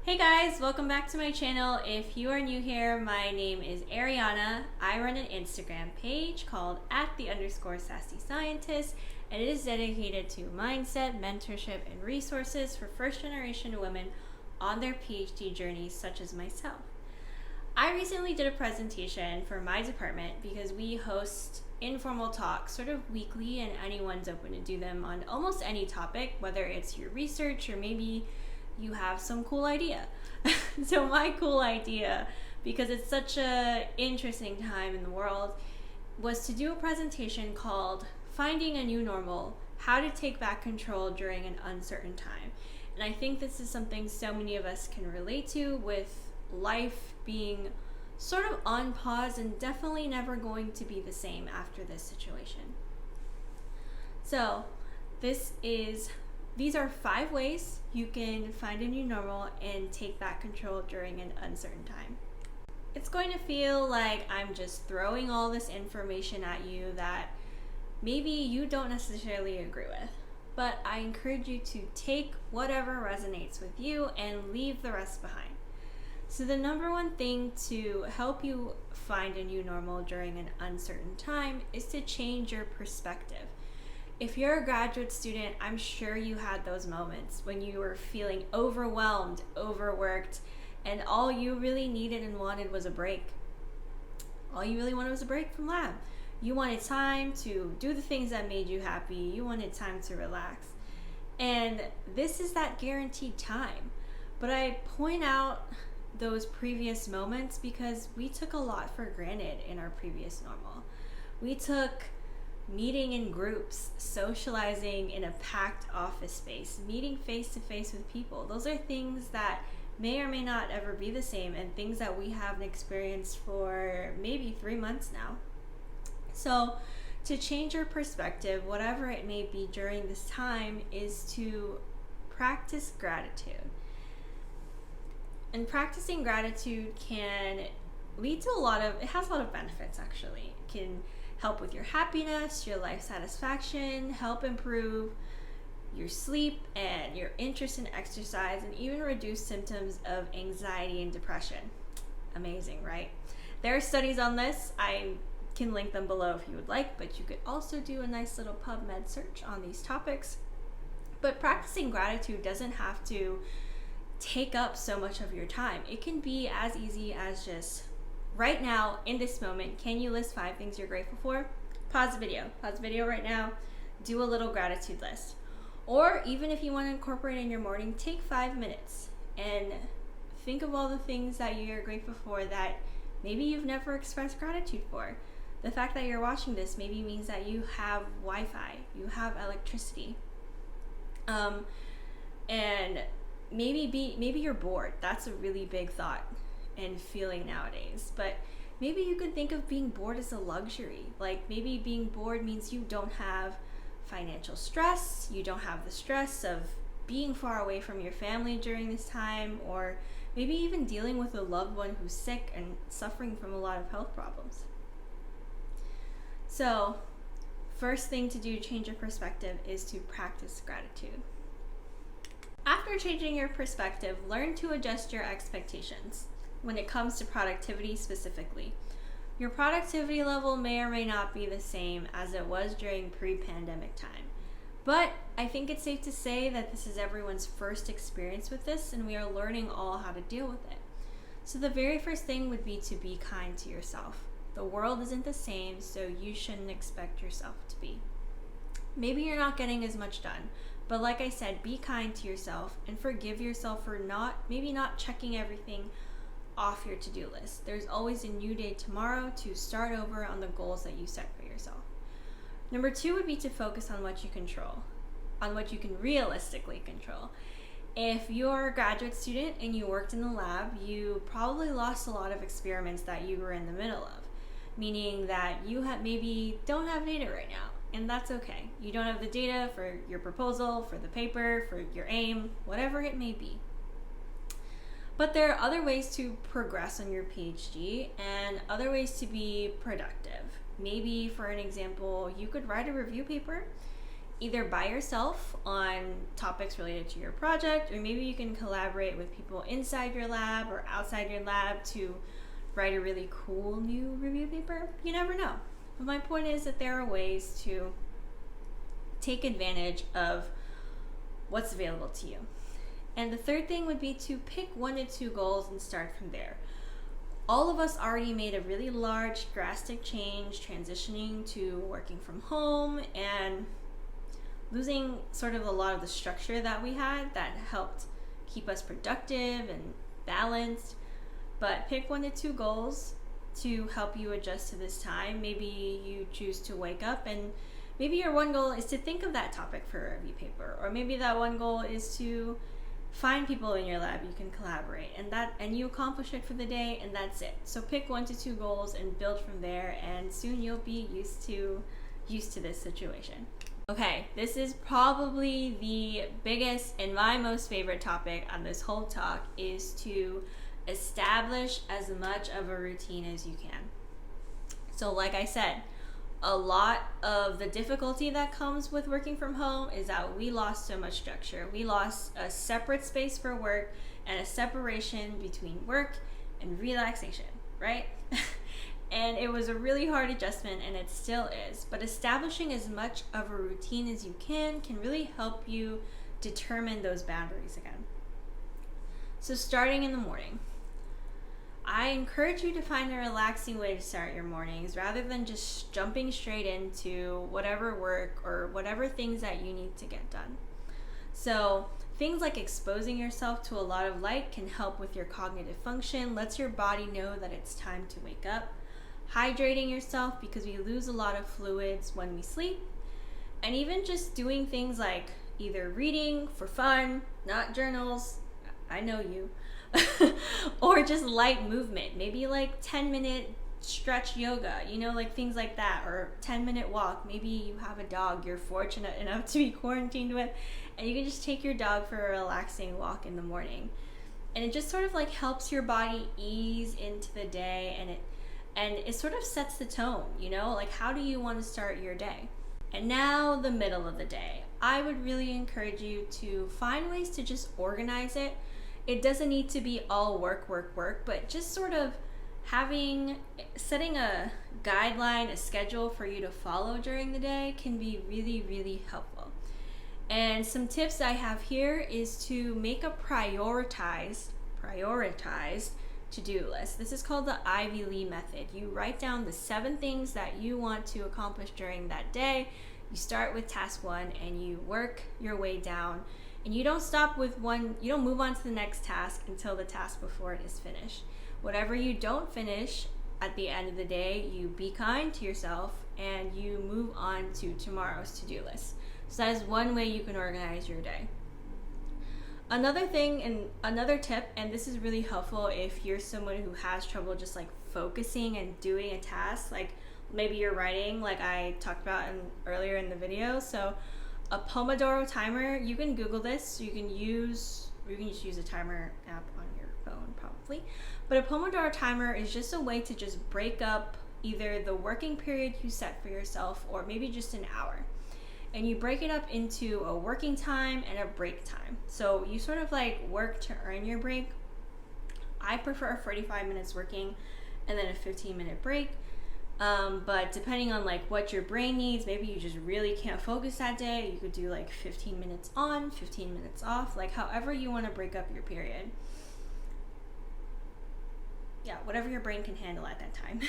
Hey guys, welcome back to my channel. If you are new here, my name is Ariana. I run an Instagram page called @the_sassy_scientist, and it is dedicated to mindset, mentorship, and resources for first generation women on their PhD journeys, such as myself. I recently did a presentation for my department because we host informal talks sort of weekly, and anyone's open to do them on almost any topic, whether it's your research or maybe you have some cool idea. So my cool idea, because it's such a interesting time in the world, was to do a presentation called Finding a New Normal, How to Take Back Control During an Uncertain Time. And I think this is something so many of us can relate to, with life being sort of on pause and definitely never going to be the same after this situation. So these are 5 ways you can find a new normal and take back control during an uncertain time. It's going to feel like I'm just throwing all this information at you that maybe you don't necessarily agree with, but I encourage you to take whatever resonates with you and leave the rest behind. So the number one thing to help you find a new normal during an uncertain time is to change your perspective. If you're a graduate student, I'm sure you had those moments when you were feeling overwhelmed, overworked, and all you really needed and wanted was a break. All you really wanted was a break from lab. You wanted time to do the things that made you happy. You wanted time to relax. And this is that guaranteed time. But I point out those previous moments because we took a lot for granted in our previous normal. We took meeting in groups, socializing in a packed office space, meeting face to face with people. Those are things that may or may not ever be the same, and things that we haven't experienced for maybe 3 months now. So to change your perspective, whatever it may be during this time, is to practice gratitude. And practicing gratitude can lead to it has a lot of benefits actually. It can help with your happiness, your life satisfaction, help improve your sleep and your interest in exercise, and even reduce symptoms of anxiety and depression. Amazing, right? There are studies on this. I can link them below if you would like, but you could also do a nice little PubMed search on these topics. But practicing gratitude doesn't have to take up so much of your time. It can be as easy as just right now, in this moment, can you list 5 things you're grateful for? Pause the video right now, do a little gratitude list. Or even if you want to incorporate it in your morning, take 5 minutes and think of all the things that you're grateful for that maybe you've never expressed gratitude for. The fact that you're watching this maybe means that you have Wi-Fi, you have electricity, and maybe you're bored. That's a really big thought and feeling nowadays, but maybe you could think of being bored as a luxury. Like maybe being bored means you don't have financial stress, you don't have the stress of being far away from your family during this time, or maybe even dealing with a loved one who's sick and suffering from a lot of health problems. So first thing to do to change your perspective is to practice gratitude. After changing your perspective, learn to adjust your expectations when it comes to productivity specifically. Your productivity level may or may not be the same as it was during pre-pandemic time, but I think it's safe to say that this is everyone's first experience with this, and we are learning all how to deal with it. So the very first thing would be to be kind to yourself. The world isn't the same, so you shouldn't expect yourself to be. Maybe you're not getting as much done, but like I said, be kind to yourself and forgive yourself for maybe not checking everything off your to-do list. There's always a new day tomorrow to start over on the goals that you set for yourself. Number 2 would be to focus on what you control, on what you can realistically control. If you're a graduate student and you worked in the lab, you probably lost a lot of experiments that you were in the middle of, meaning that you maybe don't have data right now, and that's okay. You don't have the data for your proposal, for the paper, for your aim, whatever it may be. But there are other ways to progress on your PhD and other ways to be productive. Maybe, for an example, you could write a review paper. either by yourself on topics related to your project, or maybe you can collaborate with people inside your lab or outside your lab to write a really cool new review paper. You never know. But my point is that there are ways to take advantage of what's available to you. And the third thing would be to pick 1 to 2 goals and start from there. All of us already made a really large, drastic change transitioning to working from home and losing sort of a lot of the structure that we had that helped keep us productive and balanced. But pick 1 to 2 goals to help you adjust to this time. Maybe you choose to wake up and maybe your one goal is to think of that topic for a review paper, or maybe that one goal is to find people in your lab you can collaborate, and you accomplish it for the day, and that's it. So pick 1 to 2 goals and build from there, and soon you'll be used to this situation. Okay, this is probably the biggest and my most favorite topic on this whole talk, is to establish as much of a routine as you can. So like I said, a lot of the difficulty that comes with working from home is that we lost so much structure. We lost a separate space for work and a separation between work and relaxation, right? And it was a really hard adjustment, and it still is. But establishing as much of a routine as you can really help you determine those boundaries again. So starting in the morning, I encourage you to find a relaxing way to start your mornings rather than just jumping straight into whatever work or whatever things that you need to get done. So things like exposing yourself to a lot of light can help with your cognitive function, lets your body know that it's time to wake up. Hydrating yourself, because we lose a lot of fluids when we sleep. And even just doing things like either reading for fun, not journals, I know you, or just light movement, maybe like 10-minute stretch yoga, like things like that, or 10-minute walk. Maybe you have a dog you're fortunate enough to be quarantined with, and you can just take your dog for a relaxing walk in the morning. And it just sort of like helps your body ease into the day, and it sort of sets the tone, like how do you want to start your day? And now the middle of the day. I would really encourage you to find ways to just organize it. It doesn't need to be all work, but just sort of setting a guideline, a schedule for you to follow during the day can be really, really helpful. And some tips I have here is to make a prioritized to-do list. This is called the Ivy Lee method. You write down the 7 things that you want to accomplish during that day. You start with task 1 and you work your way down. And you don't stop with one, you don't move on to the next task until the task before it is finished. Whatever you don't finish at the end of the day, you be kind to yourself and you move on to tomorrow's to-do list. So that is one way you can organize your day. Another thing and another tip, and this is really helpful if you're someone who has trouble just like focusing and doing a task, like maybe you're writing like I talked about earlier in the video. So a Pomodoro timer, you can Google this. You can just use a timer app on your phone probably. But a Pomodoro timer is just a way to just break up either the working period you set for yourself or maybe just an hour. And you break it up into a working time and a break time. So you sort of like work to earn your break. I prefer 45 minutes working and then a 15-minute break. But depending on like what your brain needs, maybe you just really can't focus that day, you could do like 15 minutes on, 15 minutes off, like however you want to break up your period. Yeah, whatever your brain can handle at that time.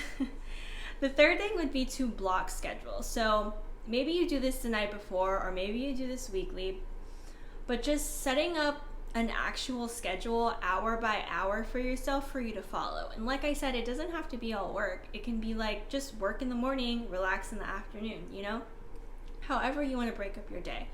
The third thing would be to block schedule. So maybe you do this the night before, or maybe you do this weekly, but just setting up an actual schedule hour by hour for yourself for you to follow. And like I said, it doesn't have to be all work. It can be like just work in the morning, relax in the afternoon, however you want to break up your day.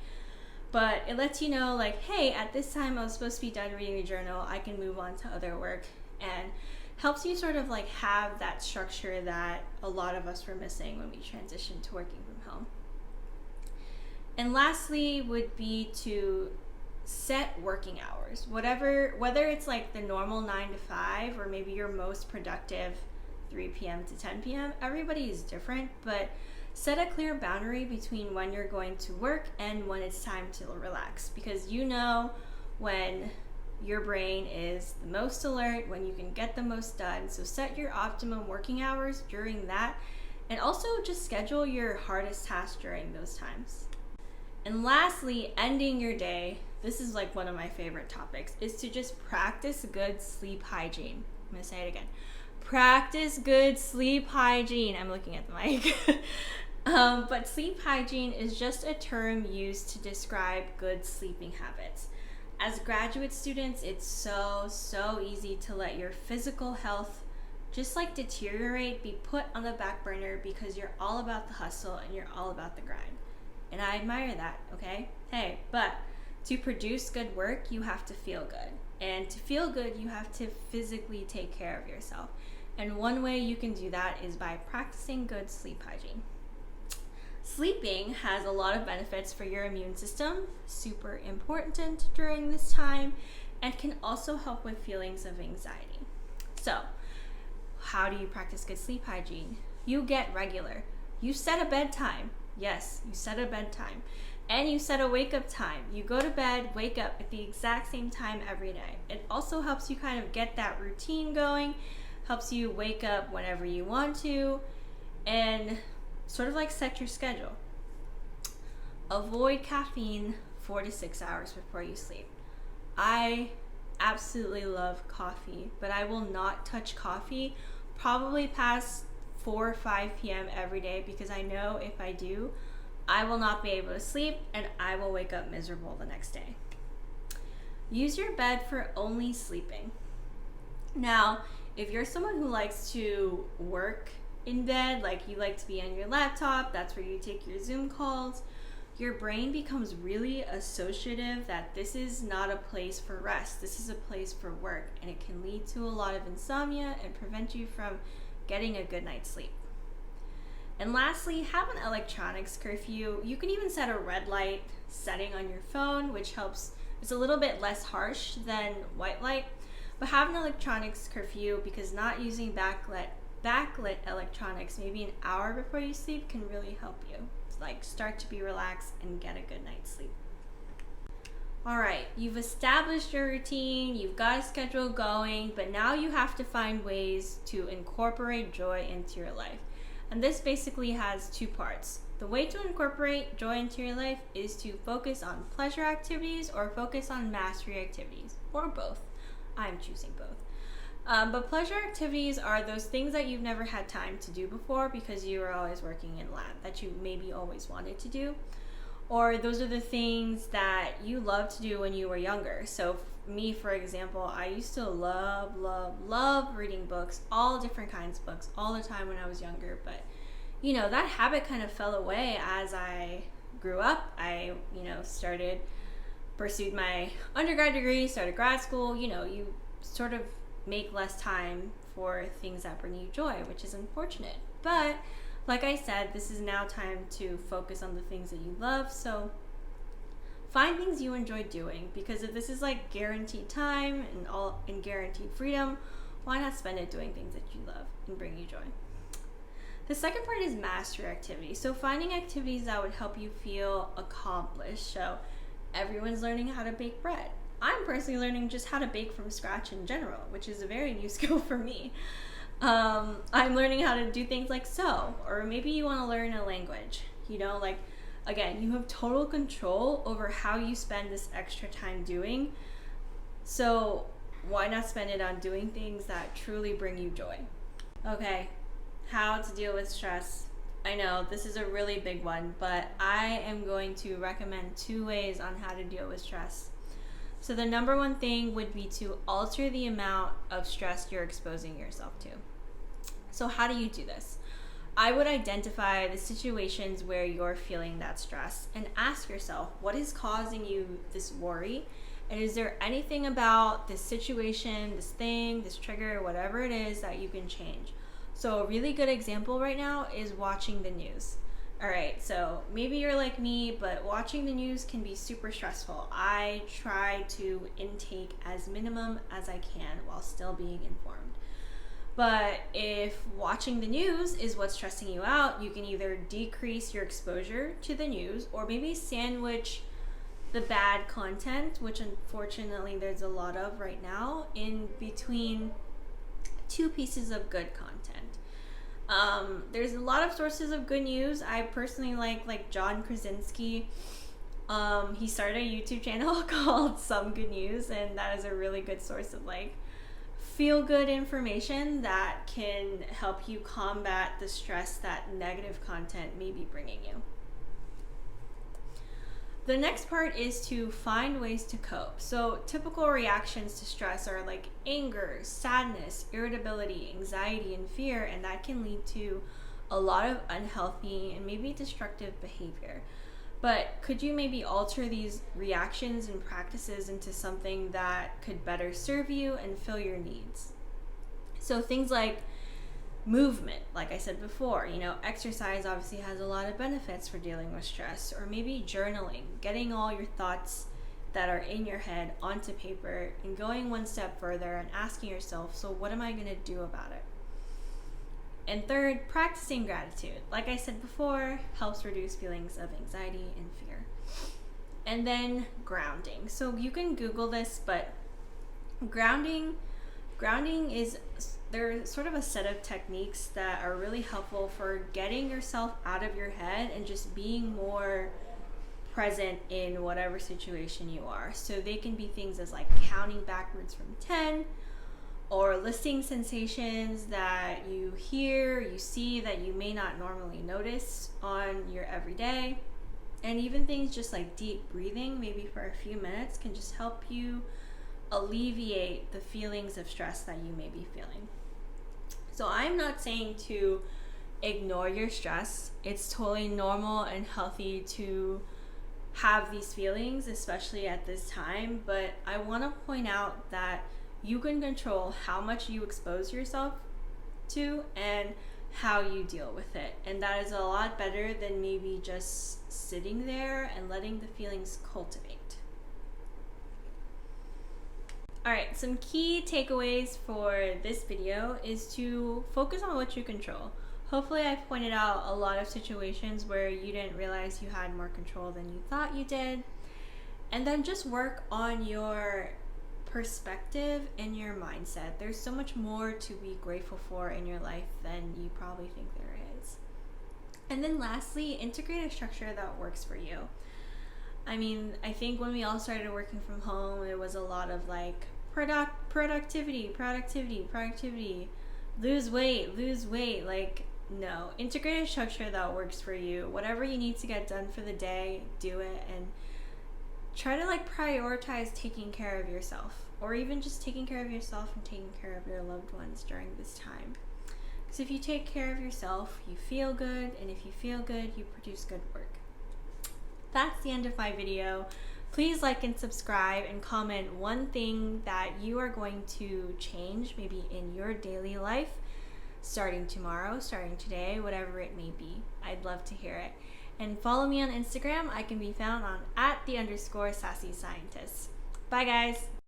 But it lets you know like, hey, at this time I was supposed to be done reading the journal, I can move on to other work, and helps you sort of like have that structure that a lot of us were missing when we transitioned to working from home. And lastly would be to set working hours, whether it's like the normal 9 to 5 or maybe your most productive 3 p.m. to 10 p.m. Everybody is different, but Set a clear boundary between when you're going to work and when it's time to relax, because you know when your brain is the most alert, when you can get the most done. So set your optimum working hours during that, and also just schedule your hardest tasks during those times. And lastly, ending your day, this is like one of my favorite topics, is to just practice good sleep hygiene. I'm gonna say it again. Practice good sleep hygiene. I'm looking at the mic. But sleep hygiene is just a term used to describe good sleeping habits. As graduate students, it's so easy to let your physical health just like deteriorate, be put on the back burner because you're all about the hustle and you're all about the grind. And I admire that, okay? Hey, but to produce good work, you have to feel good. And to feel good, you have to physically take care of yourself. And one way you can do that is by practicing good sleep hygiene. Sleeping has a lot of benefits for your immune system, super important during this time, and can also help with feelings of anxiety. So, how do you practice good sleep hygiene? You get regular. You set a bedtime. Yes, you set a bedtime. And you set a wake-up time. You go to bed, wake up at the exact same time every day. It also helps you kind of get that routine going, helps you wake up whenever you want to, and sort of like set your schedule. Avoid caffeine 4 to 6 hours before you sleep. I absolutely love coffee, but I will not touch coffee probably past 4 or 5 p.m. every day, because I know if I do, I will not be able to sleep and I will wake up miserable the next day. Use your bed for only sleeping. Now, if you're someone who likes to work in bed, like you like to be on your laptop, that's where you take your Zoom calls, your brain becomes really associative that this is not a place for rest, this is a place for work, and it can lead to a lot of insomnia and prevent you from getting a good night's sleep. And lastly, have an electronics curfew. You can even set a red light setting on your phone, which helps. It's a little bit less harsh than white light, but have an electronics curfew, because not using backlit electronics maybe an hour before you sleep can really help you like start to be relaxed and get a good night's sleep. All right, you've established your routine, you've got a schedule going, but now you have to find ways to incorporate joy into your life. And this basically has two parts. The way to incorporate joy into your life is to focus on pleasure activities or focus on mastery activities, or both. I'm choosing both. But pleasure activities are those things that you've never had time to do before because you were always working in lab, that you maybe always wanted to do. Or those are the things that you loved to do when you were younger. So me, for example, I used to love reading books, all different kinds of books, all the time when I was younger. But, that habit kind of fell away as I grew up. I, pursued my undergrad degree, started grad school. You sort of make less time for things that bring you joy, which is unfortunate. But like I said, this is now time to focus on the things that you love. So find things you enjoy doing, because if this is like guaranteed time and guaranteed freedom, why not spend it doing things that you love and bring you joy? The second part is mastery activities. So finding activities that would help you feel accomplished. So everyone's learning how to bake bread. I'm personally learning just how to bake from scratch in general, which is a very new skill for me. I'm learning how to do things like sew, or maybe you want to learn a language. Again, you have total control over how you spend this extra time doing. So why not spend it on doing things that truly bring you joy? Okay, how to deal with stress. I know this is a really big one, but I am going to recommend 2 ways on how to deal with stress. So the number one thing would be to alter the amount of stress you're exposing yourself to. So how do you do this? I would identify the situations where you're feeling that stress and ask yourself, what is causing you this worry? And is there anything about this situation, this thing, this trigger, whatever it is, that you can change? So a really good example right now is watching the news. All right, so maybe you're like me, but watching the news can be super stressful. I try to intake as minimum as I can while still being informed. But if watching the news is what's stressing you out, you can either decrease your exposure to the news or maybe sandwich the bad content, which unfortunately there's a lot of right now, in between two pieces of good content. There's a lot of sources of good news. I personally like John Krasinski. He started a YouTube channel called Some Good News, and that is a really good source of like feel good information that can help you combat the stress that negative content may be bringing you. The next part is to find ways to cope. So typical reactions to stress are like anger, sadness, irritability, anxiety, and fear, and that can lead to a lot of unhealthy and maybe destructive behavior. But could you maybe alter these reactions and practices into something that could better serve you and fill your needs? So things like movement, like I said before, exercise obviously has a lot of benefits for dealing with stress, or maybe journaling, getting all your thoughts that are in your head onto paper and going one step further and asking yourself, so what am I going to do about it? And third, practicing gratitude, like I said before, helps reduce feelings of anxiety and fear. And then grounding. So you can Google this, but grounding is, there's sort of a set of techniques that are really helpful for getting yourself out of your head and just being more present in whatever situation you are. So they can be things as like counting backwards from 10, or listing sensations that you hear, you see that you may not normally notice on your everyday. And even things just like deep breathing, maybe for a few minutes, can just help you alleviate the feelings of stress that you may be feeling. So I'm not saying to ignore your stress. It's totally normal and healthy to have these feelings, especially at this time. But I want to point out that you can control how much you expose yourself to and how you deal with it. And that is a lot better than maybe just sitting there and letting the feelings cultivate. Alright, some key takeaways for this video is to focus on what you control. Hopefully I've pointed out a lot of situations where you didn't realize you had more control than you thought you did. And then just work on your perspective and your mindset. There's so much more to be grateful for in your life than you probably think there is. And then lastly, integrate a structure that works for you. I mean, I think when we all started working from home, it was a lot of like productivity, lose weight. Like, no, integrate a structure that works for you. Whatever you need to get done for the day, do it, and try to like prioritize taking care of yourself, or even just taking care of yourself and taking care of your loved ones during this time. Because if you take care of yourself, you feel good, and if you feel good, you produce good work. That's the end of my video. Please like and subscribe and comment one thing that you are going to change maybe in your daily life, starting tomorrow, starting today, whatever it may be. I'd love to hear it. And follow me on Instagram. I can be found on @the_sassy scientist. Bye guys.